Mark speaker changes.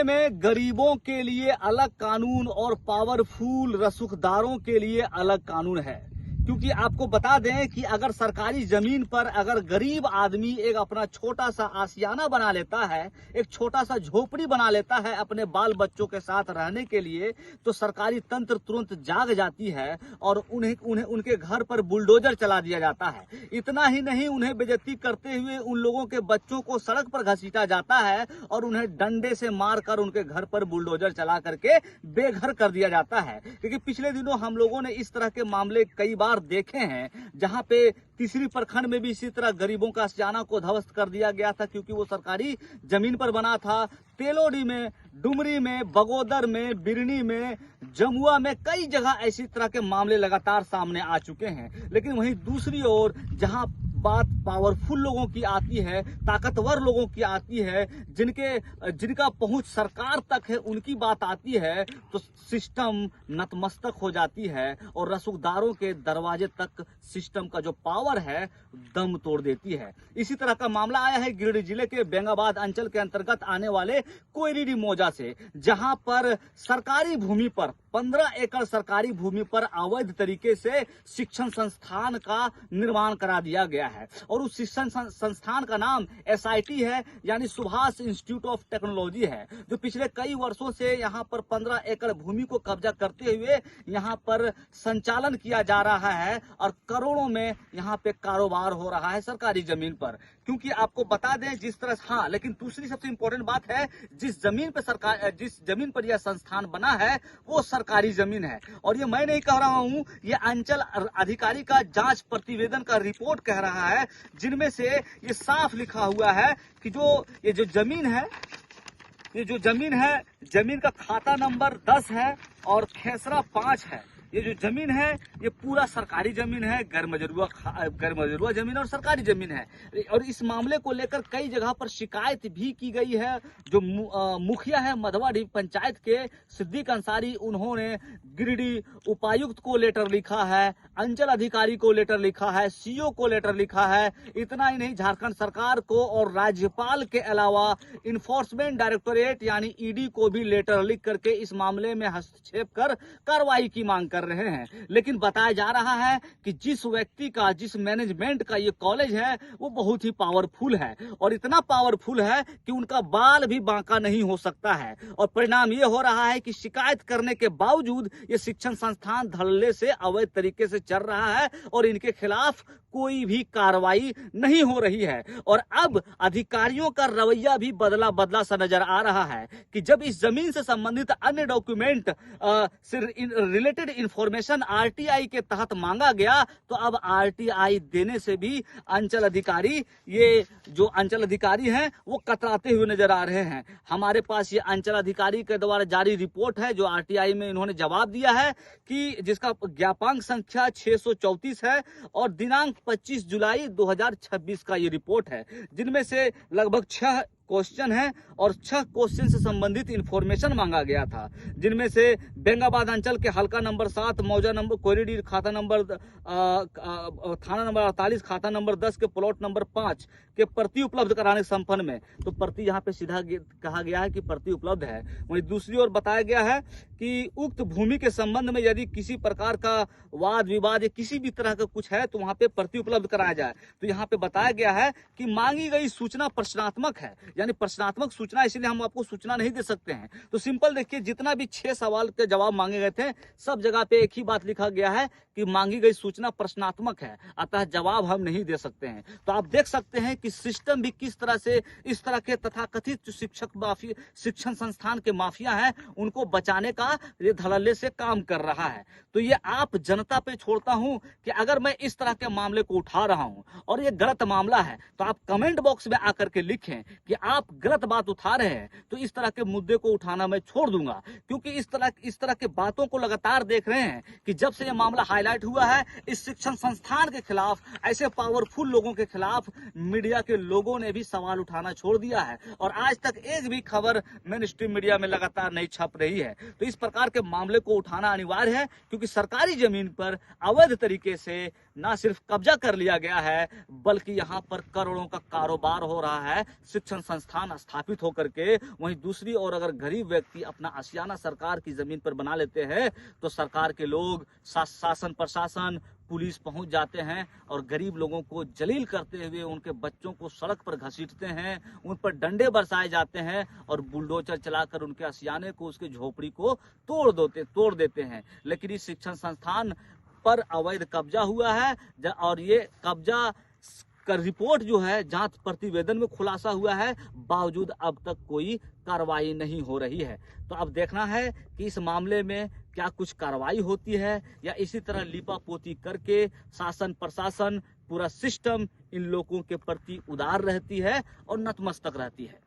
Speaker 1: में गरीबों के लिए अलग कानून और पावरफुल रसूखदारों के लिए अलग कानून है। क्योंकि आपको बता दें कि अगर सरकारी जमीन पर अगर गरीब आदमी एक अपना छोटा सा आशियाना बना लेता है, एक छोटा सा झोपड़ी बना लेता है अपने बाल बच्चों के साथ रहने के लिए, तो सरकारी तंत्र तुरंत जाग जाती है और उन्हें उनके घर पर बुलडोजर चला दिया जाता है। इतना ही नहीं, उन्हें बेइज्जती करते हुए उन लोगों के बच्चों को सड़क पर घसीटा जाता है और उन्हें डंडे से मारकर उनके घर पर बुलडोजर चला करके बेघर कर दिया जाता है। क्योंकि पिछले दिनों हम लोगों ने इस तरह के मामले कई बार देखे हैं, जहां पे तीसरी प्रखंड में भी इसी तरह गरीबों का आशियाना को ध्वस्त कर दिया गया था, क्योंकि वो सरकारी जमीन पर बना था। तेलोडी में, डुमरी में, बगोदर में, बिरनी में, जमुआ में कई जगह ऐसी तरह के मामले लगातार सामने आ चुके हैं। लेकिन वहीं दूसरी ओर जहां बात पावरफुल लोगों की आती है, ताकतवर लोगों की आती है, जिनका पहुंच सरकार तक है, उनकी बात आती है, तो सिस्टम नतमस्तक हो जाती है और रसूखदारों के दरवाजे तक सिस्टम का जो पावर है दम तोड़ देती है। इसी तरह का मामला आया है गिरिडीह जिले के बेंगाबाद अंचल के अंतर्गत आने वाले कोयरीडी मौजा से, जहां पर सरकारी भूमि पर 15 एकड़ सरकारी भूमि पर अवैध तरीके से शिक्षण संस्थान का निर्माण करा दिया गया है। और उस शिक्षण संस्थान का नाम SIT है, यानी सुभाष इंस्टीट्यूट ऑफ टेक्नोलॉजी है, जो पिछले कई वर्षों से यहाँ पर 15 एकड़ भूमि को कब्जा करते हुए यहाँ पर संचालन किया जा रहा है और करोड़ों में यहाँ पे कारोबार हो रहा है सरकारी जमीन पर। क्योंकि आपको बता दें जिस तरह, हाँ, लेकिन दूसरी सबसे इंपॉर्टेंट बात है, जिस जमीन पर यह संस्थान बना है वो सरकारी जमीन है। और ये मैं नहीं कह रहा हूं, ये अंचल अधिकारी का जांच प्रतिवेदन का रिपोर्ट कह रहा है, जिनमें से ये साफ लिखा हुआ है कि ये जो जमीन है, जमीन का खाता नंबर 10 है और खेसरा 5 है। ये जो जमीन है ये पूरा सरकारी जमीन है, गैर मजरूआ जमीन और सरकारी जमीन है। और इस मामले को लेकर कई जगह पर शिकायत भी की गई है। जो मुखिया है मधवाडीह पंचायत के सिद्दीक अंसारी, उन्होंने गिरिडीह उपायुक्त को लेटर लिखा है, अंचल अधिकारी को लेटर लिखा है, CO को लेटर लिखा है। इतना ही नहीं, झारखंड सरकार को और राज्यपाल के अलावा इन्फोर्समेंट डायरेक्टोरेट यानी ED को भी लेटर लिख करके इस मामले में हस्तक्षेप कर कार्रवाई की मांग कर रहे हैं। लेकिन बताया जा रहा है कि जिस व्यक्ति का, जिस मैनेजमेंट का ये कॉलेज है वो बहुत ही पावरफुल है और इतना पावरफुल है कि उनका बाल भी बांका नहीं हो सकता है। और परिणाम ये हो रहा है कि शिकायत करने के बावजूद ये शिक्षण संस्थान धड़ल्ले से अवैध तरीके से चल रहा है और इनके खिलाफ कोई भी कार्रवाई नहीं हो रही है। और अब अधिकारियों का रवैया भी बदला बदला सा नजर आ रहा है कि जब इस जमीन से संबंधित अन्य डॉक्यूमेंट से रिलेटेड इंफॉर्मेशन RTI के तहत मांगा गया, तो अब RTI देने से भी अंचल अधिकारी, ये जो अंचल अधिकारी हैं वो कतराते हुए नजर आ रहे हैं। हमारे पास ये अंचल अधिकारी के द्वारा जारी रिपोर्ट है जो RTI में इन्होंने जवाब दिया है, कि जिसका ज्ञापांक संख्या 634 है और दिनांक 25 जुलाई 2026 का ये रिपोर्ट है, जिनमें से लगभग 6 क्वेश्चन है और 6 क्वेश्चन से संबंधित इंफॉर्मेशन मांगा गया था, जिनमें से बेंगाबाद अंचल के हल्का नंबर 7, मौजा नंबर कोयरीडी खाता नंबर थाना नंबर 48, खाता नंबर 10 के प्लॉट नंबर 5 के प्रति उपलब्ध कराने के संपन्न में, तो प्रति यहाँ पे सीधा कहा गया है कि प्रति उपलब्ध है। वहीं दूसरी ओर बताया गया है कि उक्त भूमि के संबंध में यदि किसी प्रकार का वाद विवाद या किसी भी तरह का कुछ है तो वहां पे प्रति उपलब्ध कराया जाए। तो यहाँ पे बताया गया है कि मांगी गई सूचना प्रश्नात्मक है, यानी प्रश्नात्मक सूचना, इसलिए हम आपको सूचना नहीं दे सकते हैं। तो सिंपल देखिए, जितना भी 6 सवाल के जवाब मांगे गए थे, सब जगह पे एक ही बात लिखा गया है कि मांगी गई सूचना प्रश्नात्मक है, अतः जवाब हम नहीं दे सकते हैं। तो आप देख सकते हैं कि सिस्टम भी किस तरह से इस तरह के तथाकथित शिक्षण संस्थान के माफिया हैं, उनको बचाने का ये धड़ल्ले से काम कर रहा है। तो ये आप जनता पे छोड़ता हूं कि अगर मैं इस तरह के मामले को उठा रहा हूं और ये गलत मामला है, तो आप कमेंट बॉक्स में आकर के लिखें कि आप गलत बात उठा रहे हैं, तो इस तरह के मुद्दे को उठाना मैं छोड़ दूंगा। क्योंकि इस तरह के बातों को लगातार देख रहे हैं कि जब से ये मामला हाईलाइट हुआ है, इस शिक्षण संस्थान के खिलाफ, ऐसे पावरफुल लोगों के खिलाफ मीडिया के लोगों ने भी सवाल उठाना छोड़ दिया है और आज तक एक भी खबर मेन स्ट्रीम मीडिया में लगातार नहीं छप रही है। तो इस प्रकार के मामले को उठाना अनिवार्य है, क्योंकि सरकारी जमीन पर अवैध तरीके से न सिर्फ कब्जा कर लिया गया है, बल्कि यहाँ पर करोड़ों का कारोबार हो रहा है शिक्षण संस्थान स्थापित होकर के वहीं दूसरी ओर अगर गरीब व्यक्ति अपना आशियाना सरकार की जमीन पर बना लेते हैं तो सरकार के लोग, शासन प्रशासन, पुलिस पहुंच जाते हैं और गरीब लोगों को जलील करते हुए उनके बच्चों को सड़क पर घसीटते हैं, उन पर डंडे बरसाए जाते हैं और बुलडोजर चलाकर उनके आशियाने को, उसके झोपड़ी को तोड़ देते हैं। लेकिन इस शिक्षण संस्थान पर अवैध कब्जा हुआ है और ये कब्जा का रिपोर्ट जो है जांच प्रतिवेदन में खुलासा हुआ है, बावजूद अब तक कोई कार्रवाई नहीं हो रही है। तो अब देखना है कि इस मामले में क्या कुछ कार्रवाई होती है या इसी तरह लीपापोती करके शासन प्रशासन, पूरा सिस्टम इन लोगों के प्रति उदार रहती है और नतमस्तक रहती है।